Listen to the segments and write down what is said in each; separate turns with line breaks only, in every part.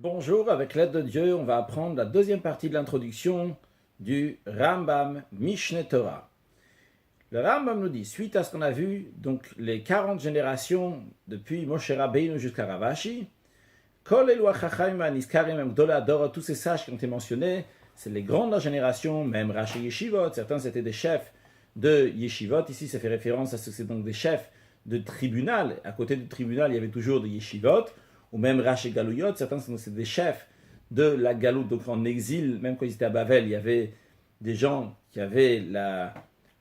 Bonjour, avec l'aide de Dieu, on va apprendre la deuxième partie de l'introduction du Rambam Mishneh Torah. Le Rambam nous dit, suite à ce qu'on a vu, donc les 40 générations depuis Moshe Rabbeinu jusqu'à Ravashi, Kol Elu HaChachamim HaNizkarim Gdolei HaDor, tous ces sages qui ont été mentionnés, c'est les grandes de la génération, même Rashi Yeshivot, certains c'était des chefs de Yeshivot, ici ça fait référence à ce que c'est donc des chefs de tribunal, à côté du tribunal il y avait toujours des Yeshivot, ou même Rashi Galouyot, certains c'est des chefs de la Galoute, donc en exil, même quand ils étaient à Bavel, il y avait des gens qui avaient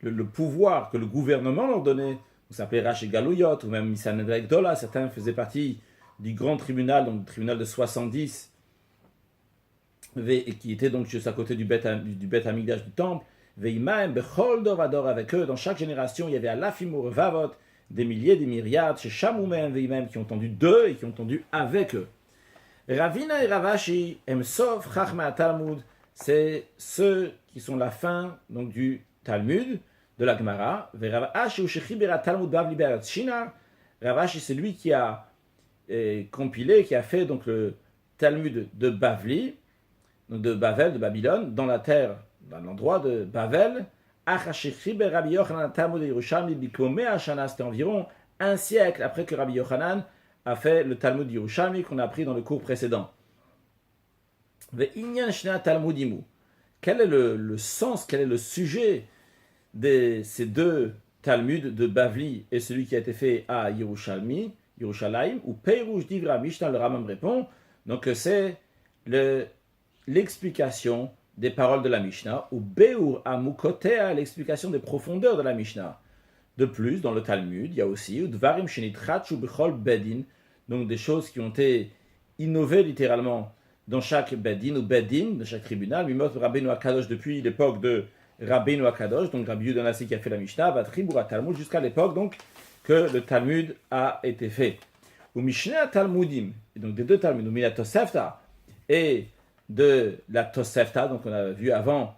le pouvoir que le gouvernement leur donnait, on s'appelait Rashi Galouyot, ou même Sanhedrin Gdola, certains faisaient partie du grand tribunal, donc le tribunal de 70, et qui était donc juste à côté du Beth Hamikdash du temple, Veimaem Bechol Dovador, avec eux, dans chaque génération, il y avait Alafimur Vavot, des milliers, des myriades, chez Shamoumen Veimaem, qui ont entendu d'eux et qui ont entendu avec eux. Ravina et Ravashi, Emsov Chachma Talmud, c'est ceux qui sont la fin donc, du Talmud, de la Gemara. Ravashi ou Shechibera Talmud Bavli Be'eretz Shinar. Ravashi, c'est lui qui a compilé, qui a fait donc le Talmud de Bavli, donc de Bavel, de Babylone, dans la terre, dans l'endroit de Bavel. C'était environ un siècle après que Rabbi Yochanan a fait le Talmud Yerushalmi qu'on a appris dans le cours précédent. Quel est le sens, quel est le sujet de ces deux Talmuds de Bavli et celui qui a été fait à Yerushalmi, Yerushalayim, ou Peirush Divra Mishnah, le Rambam répond, donc c'est l'explication des paroles de la Mishnah, ou Beur Amukotea, l'explication des profondeurs de la Mishnah. De plus, dans le Talmud, il y a aussi Dvarim Shenitratchu Bechol Bedin, donc des choses qui ont été innovées littéralement dans chaque Bedin ou Bedin, de chaque tribunal, Mimot Rabbeinu HaKadosh depuis l'époque de Rabbeinu HaKadosh, donc Rabbi Yehuda Hanassi qui a fait la Mishnah, Vatribura Talmud, jusqu'à l'époque donc que le Talmud a été fait. Ou Mishneh Talmudim, et donc des deux Talmuds, ou Mina Tosefta, et de la Tosefta, donc on a vu avant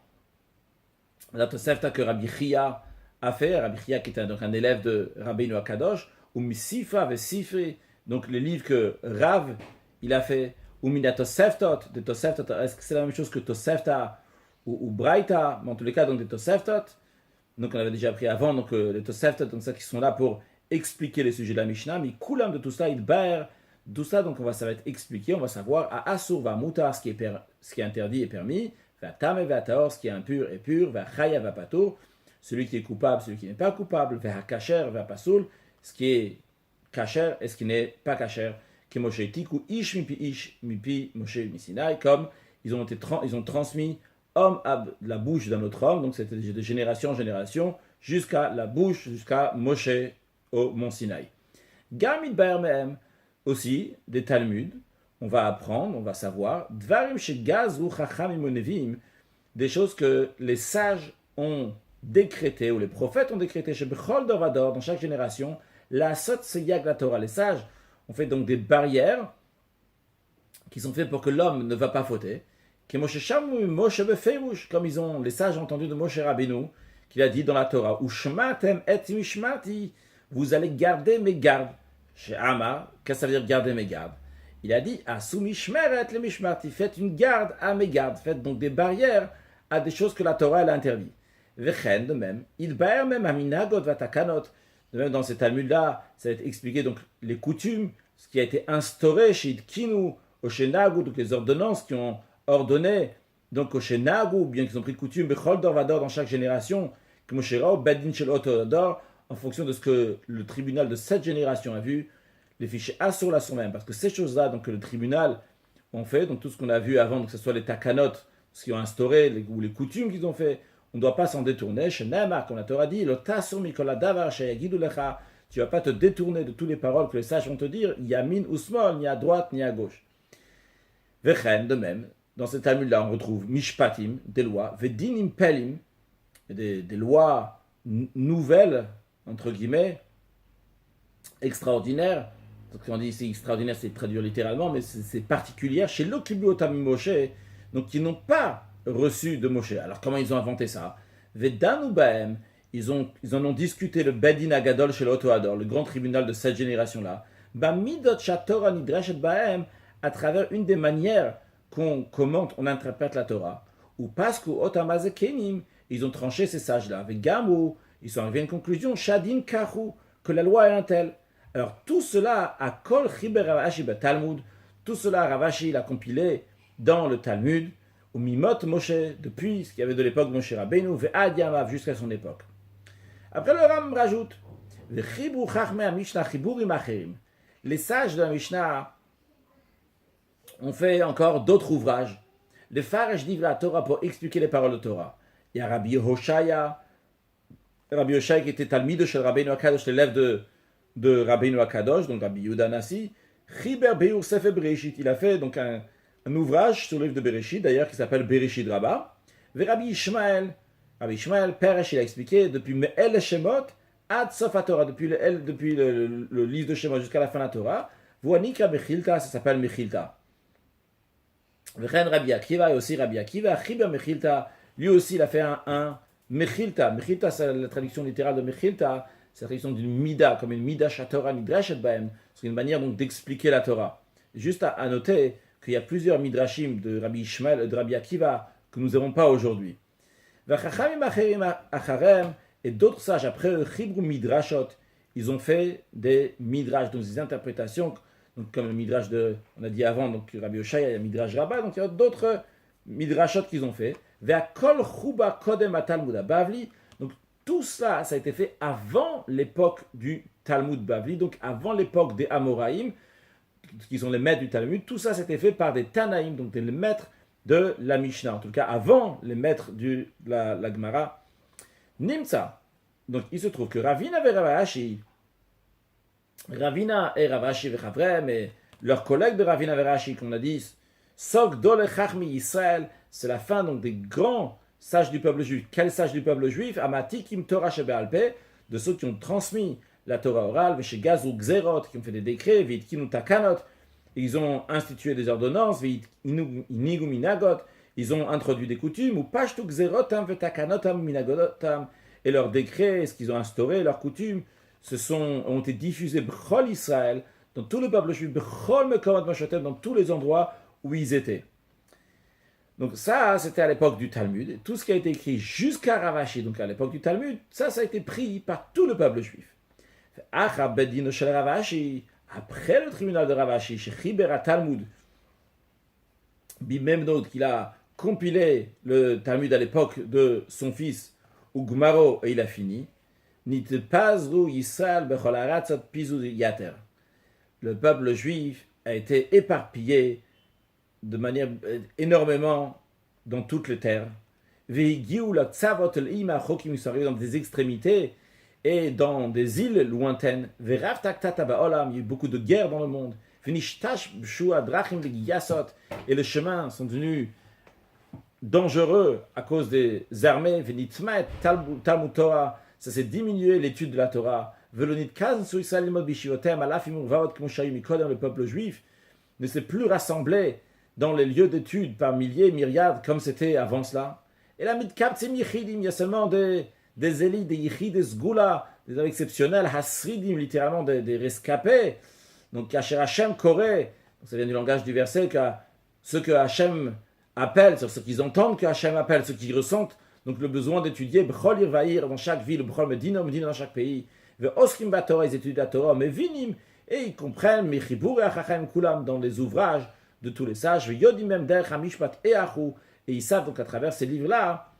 la Tosefta que Rabbi Chia a fait, Rabbi Chia qui était donc un élève de Rabbeinu HaKadosh, ou Misifa Vesifri, donc les livres que Rav il a fait, ou Mina Toseftot, de Toseftot, est-ce que c'est la même chose que Tosefta ou Braïta, mais en tous les cas donc des Toseftot, donc on avait déjà appris avant, donc les Toseftot, donc ça qui sont là pour expliquer les sujets de la Mishnah, mais Koulam de tout ça, il ber. Tout ça, donc, ça va être expliqué, on va savoir à Asur va Mutar, ce qui est interdit et permis, va Tame va Taor, ce qui est impur et pur, va Chaya va Patur, celui qui est coupable, celui qui n'est pas coupable, va Kacher va Pasoul, ce qui est Kacher et ce qui n'est pas Kacher, qui est Moshe Tiku, Ish Mipi Moshe Misinai, comme ils ont transmis homme à la bouche d'un autre homme, donc c'était de génération en génération, jusqu'à la bouche, jusqu'à Moshe au Mont Sinaï. Gamid Baermehem, aussi, des Talmuds, on va apprendre, on va savoir, Dvarim Shegazru Chachamim Onevim, des choses que les sages ont décrétées, ou les prophètes ont décrétées, chez Bechol Dovador, dans chaque génération, la Sot Seyag la Torah. Les sages ont fait donc des barrières qui sont faites pour que l'homme ne va pas fauter, comme les sages ont entendu de Moshe Rabbeinu, qu'il a dit dans la Torah, Ushmatem et Mishmati, vous allez garder mes gardes. Chez Amar, qu'est-ce que ça veut dire garder mes gardes? Il a dit, Asumishmeret le mishmarti, faites une garde à mes gardes, faites donc des barrières à des choses que la Torah elle a interdit. Vechen, de même, il baer même aminagot vatakanot, de même dans ces Talmuds-là, ça va être expliqué donc les coutumes, ce qui a été instauré chez Idkinu, au Shenagu, donc les ordonnances qui ont ordonné, donc au Shenagu, bien qu'ils ont pris de coutume, Bechol Dorvador dans chaque génération, comme Shera, Bedin Shel Otodor, en fonction de ce que le tribunal de cette génération a vu, les fichiers Assur la sont même. Parce que ces choses-là, donc que le tribunal ont fait, donc tout ce qu'on a vu avant, que ce soit les takanot, ce qu'ils ont instauré, ou les coutumes qu'ils ont fait, on ne doit pas s'en détourner. Chez Neymar, comme la Torah dit, tu ne vas pas te détourner de toutes les paroles que les sages vont te dire, yamin ou small, ni à droite ni à gauche. Vechen, de même, dans cet Talmud-là, on retrouve mishpatim, des lois, vedinim pelim, des lois nouvelles, entre guillemets, extraordinaire. Donc, quand on dit ici extraordinaire, c'est traduire littéralement, mais c'est particulière chez l'Okiblu Otami Moshe, donc qui n'ont pas reçu de Moshe. Alors, comment ils ont inventé ça? Vedanu Baem, ils en ont discuté le Bedin Agadol chez l'Otoador, le grand tribunal de cette génération-là. Bamidot Shatora Nidreshet Baem, à travers une des manières qu'on commente, on interprète la Torah. Ou parce qu'au ils ont tranché ces sages-là. Avec Gamou, ils sont arrivés à une conclusion, Shadin Kahu, que la loi est un tel. Alors tout cela, à Kol Chiber Ravashi Talmud, tout cela, Ravashi l'a compilé dans le Talmud, ou Mimot Moshe, depuis ce qu'il y avait de l'époque de Moshe Rabbeinu, Ve'ad Yamav, jusqu'à son époque. Après, le Ram rajoute, les sages de la Mishnah ont fait encore d'autres ouvrages. Les Farash d'Ivra la Torah pour expliquer les paroles de Torah. Il y a Rabbi Hoshaya qui était Talmid de Rabbeinu Akadosh, l'élève de Rabbeinu Akadosh, donc Rabbi Yehuda Nassi. Chiber Beur Sefer Bereshit, il a fait donc un ouvrage sur le livre de Bereshit, d'ailleurs qui s'appelle Bereshit Rabbah. Et Rabbi Ishmael, Peresh, il a expliqué depuis Me'el Shemot ad Sof Torah, depuis le livre de Shemot jusqu'à la fin de la Torah. Voanika Mechilta, ça s'appelle Mechilta. Rabbi Akiva, et aussi Rabbi Akiva, Chiber Mechilta, lui aussi il a fait un Mechilta. Mechilta, c'est la traduction littérale de Mechilta, c'est la traduction d'une Mida, comme une Mida Shatora Midrashet Baem. C'est une manière donc d'expliquer la Torah. Juste à noter qu'il y a plusieurs Midrashim de Rabbi Ishmael et de Rabbi Akiva que nous n'avons pas aujourd'hui. Et d'autres sages, après eux, Chibru Midrashot, ils ont fait des Midrash, donc des interprétations, donc comme le Midrash on a dit avant, donc Rabbi Oshaya, il y a Midrash Rabbah, donc il y a d'autres Midrashot qu'ils ont fait. Ve'akol Chuba Kodem Talmud Bavli, donc tout ça, ça a été fait avant l'époque du Talmud Bavli, donc avant l'époque des Amoraïm, qui sont les maîtres du Talmud. Tout ça, c'était fait par des Tanaïm, donc les maîtres de la Mishnah, en tout cas avant les maîtres de la Gemara. Nimsa. Donc il se trouve que Ravina et Ravashi mais leurs collègues de Ravina et Ravashi, qu'on a dit, Sok Dole Chachmi Israël, c'est la fin donc des grands sages du peuple juif. Quels sages du peuple juif? Amatikim Torah Shebe'alpe, de ceux qui ont transmis la Torah orale, Veshegazu Gzerot, qui ont fait des décrets, Veitkinu Takanot, ils ont institué des ordonnances, Inigu Minagot, ils ont introduit des coutumes, ou Pashtu Gzerotam Vetakanotam Minagotam, et leurs décrets, ce qu'ils ont instauré, leurs coutumes, ont été diffusés B'chol Israël, dans tout le peuple juif, B'chol Mekomot Moshotem, dans tous les endroits où ils étaient. Donc ça, c'était à l'époque du Talmud, et tout ce qui a été écrit jusqu'à Ravashi, donc à l'époque du Talmud, ça a été pris par tout le peuple juif. Après le tribunal de Ravashi, chez Chiber Talmud, Bimemnod, qu'il a compilé le Talmud à l'époque de son fils, Ugmaro, et il a fini. Le peuple juif a été éparpillé de manière énormément dans toutes les terres. Ils sont arrivés dans des extrémités et dans des îles lointaines. Il y a eu beaucoup de guerres dans le monde. Et les chemins sont devenus dangereux à cause des armées. Ça s'est diminué l'étude de la Torah. Le peuple juif ne s'est plus rassemblé dans les lieux d'études par milliers, myriades, comme c'était avant cela. Et là, il y a seulement des élites, des yichid, des sgula, des hommes exceptionnels, hasridim, littéralement des rescapés. Donc, Kasher Hashem Koré, ça vient du langage du verset, ce que Hashem appelle, sur ce qu'ils entendent que Hashem appelle, ce qu'ils ressentent, donc le besoin d'étudier, B'chol Irvaïr dans chaque ville, B'chol Medina dans chaque pays, Ve'oskim Batorah, ils étudient la Torah, mais Vinim, et ils comprennent, Mechibur et Achachem Kulam, dans les ouvrages de tous les sages, Ve'yodim Mem Derech HaMishpat Eachu, et ils savent donc à travers ces livres-là,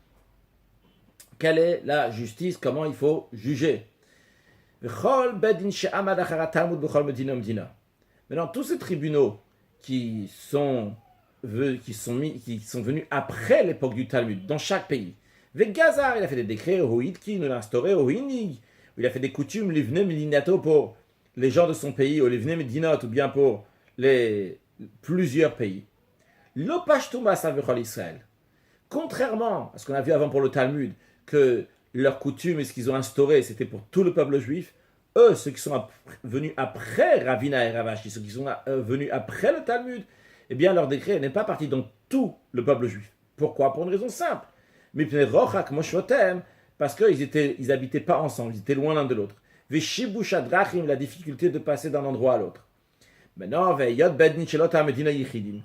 quelle est la justice, comment il faut juger. Maintenant, tous ces tribunaux qui sont venus après l'époque du Talmud, dans chaque pays. Gazar, il a fait des décrets, Hoïdki, il a instauré, Hoïnig, il a fait des coutumes, Livne Medinato pour les gens de son pays, ou Livne Medinot, ou bien pour plusieurs pays. L'Opashtumba Savechol Israël. Contrairement à ce qu'on a vu avant pour le Talmud, que leurs coutumes et ce qu'ils ont instauré, c'était pour tout le peuple juif, eux, ceux qui sont venus après Ravina et Ravashi, ceux qui sont venus après le Talmud, eh bien leur décret n'est pas parti dans tout le peuple juif. Pourquoi? Pour une raison simple. Parce qu'ils n'habitaient pas ensemble, ils étaient loin l'un de l'autre. La difficulté de passer d'un endroit à l'autre. Maintenant, Yod Bedin Shelot HaMedina Yichidim.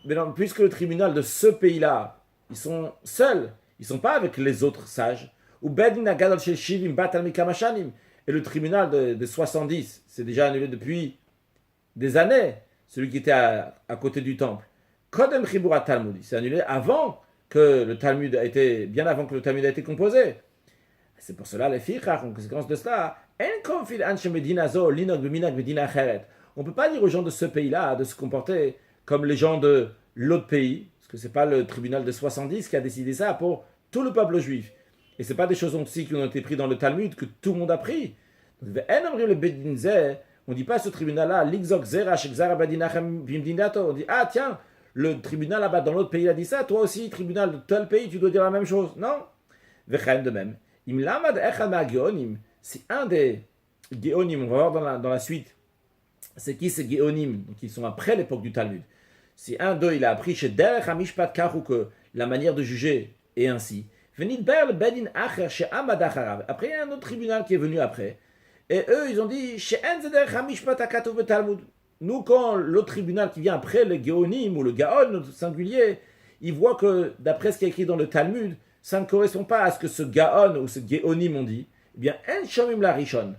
Maintenant, puisque le tribunal de ce pays-là, ils sont seuls, ils ne sont pas avec les autres sages. Ou Bedin Agadol Shel Shivim Batal Mikamashanim. Et le tribunal de 70, c'est déjà annulé depuis des années, celui qui était à côté du temple. Kodem Chibura Talmud, c'est annulé avant que le Talmud a été, bien avant que le Talmud a été composé. C'est pour cela, les filles, en conséquence de cela, on ne peut pas dire aux gens de ce pays-là de se comporter comme les gens de l'autre pays, parce que ce n'est pas le tribunal de 70 qui a décidé ça pour tout le peuple juif. Et ce n'est pas des choses aussi qui ont été prises dans le Talmud que tout le monde a pris. On ne dit pas à ce tribunal-là, on dit, ah tiens, le tribunal là-bas dans l'autre pays a dit ça, toi aussi, tribunal de tel pays, tu dois dire la même chose. Non. De même. Si un des Géonim, on va voir dans la suite, c'est qui ces Géonim, qui sont après l'époque du Talmud. Si un d'eux, il a appris chez Derech HaMishpat Karu que la manière de juger est ainsi. Après, il y a un autre tribunal qui est venu après. Et eux, ils ont dit, nous, quand l'autre tribunal qui vient après, le Géonim ou le Gaon, singulier, il voit que, d'après ce qui est écrit dans le Talmud, ça ne correspond pas à ce que ce Gaon ou ce Géonim ont dit, eh bien, En Shomim la Rishon.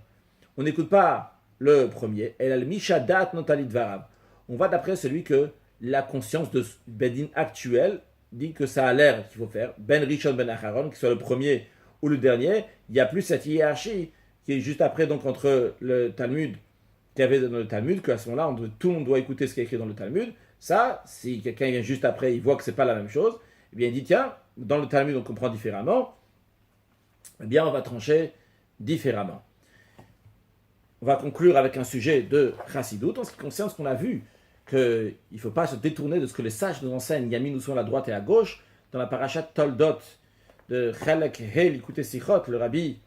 On n'écoute pas le premier. El al Mishadat Notalit Varab. On va d'après celui que la conscience de Bedin actuel dit que ça a l'air qu'il faut faire. Ben Rishon Ben Acharon, qu'il soit le premier ou le dernier. Il n'y a plus cette hiérarchie qui est juste après, donc, entre le Talmud qu'il y avait dans le Talmud, qu'à ce moment-là, tout le monde doit écouter ce qui est écrit dans le Talmud. Ça, si quelqu'un vient juste après, il voit que ce n'est pas la même chose, eh bien, il dit, tiens, dans le Talmud, on comprend différemment, eh bien, on va trancher différemment. On va conclure avec un sujet de Chassidut, en ce qui concerne ce qu'on a vu, qu'il ne faut pas se détourner de ce que les sages nous enseignent, Yamin nous sont à la droite et à gauche, dans la parashat Toldot de Chelek Hel Ikute Sichot, le rabbi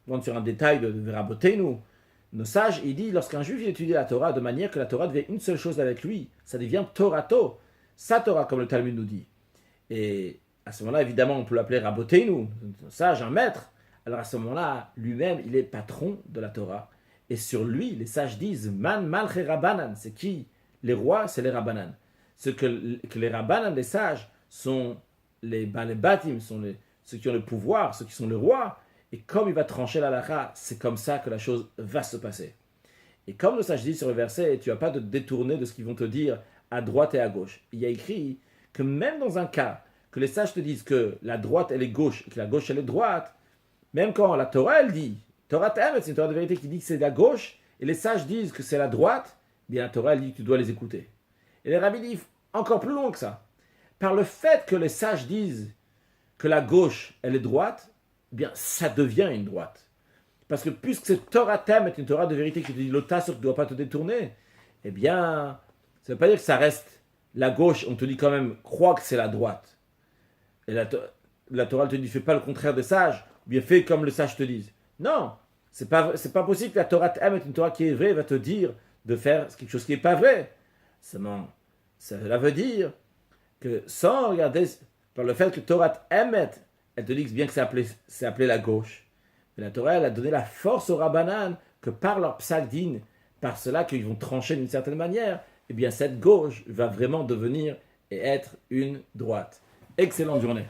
rentre sur un détail de Rabotenu. Nos sages, il dit, lorsqu'un juif étudie la Torah de manière que la Torah devient une seule chose avec lui, ça devient Torato, sa Torah, comme le Talmud nous dit. Et à ce moment-là, évidemment, on peut l'appeler Rabotenu, un sage, un maître. Alors à ce moment-là, lui-même, il est patron de la Torah. Et sur lui, les sages disent, Man Malche Rabbanan, c'est qui? Les rois, c'est les Rabbanan. Ce que les Rabbanan, les sages, sont les Batim, sont ceux qui ont le pouvoir, ceux qui sont les rois. Et comme il va trancher la halakha, c'est comme ça que la chose va se passer. Et comme le sage dit sur le verset, tu n'as pas de détourner de ce qu'ils vont te dire à droite et à gauche. Il y a écrit que même dans un cas que les sages te disent que la droite elle est gauche et que la gauche elle est droite, même quand la Torah elle dit, Torah Temet, c'est une Torah de vérité qui dit que c'est la gauche, et les sages disent que c'est la droite, bien la Torah elle dit que tu dois les écouter. Et les rabbis disent encore plus loin que ça. Par le fait que les sages disent que la gauche elle est droite, eh bien, ça devient une droite. Parce que puisque cette Torah Tem est une Torah de vérité qui te dit l'ota sur que tu ne dois pas te détourner, eh bien, ça ne veut pas dire que ça reste la gauche, on te dit quand même, crois que c'est la droite. Et la Torah te dit, fais pas le contraire des sages, ou bien fais comme les sages te disent. Non, c'est pas possible que la Torah Tem est une Torah qui est vraie, va te dire de faire quelque chose qui n'est pas vrai. Seulement, cela veut dire que sans regarder, par le fait que Torah Emet, elle te dit bien que c'est appelé la gauche. Mais la Torah, elle a donné la force aux Rabbanan que par leur psal-din, par cela qu'ils vont trancher d'une certaine manière, eh bien cette gauche va vraiment devenir et être une droite. Excellente journée.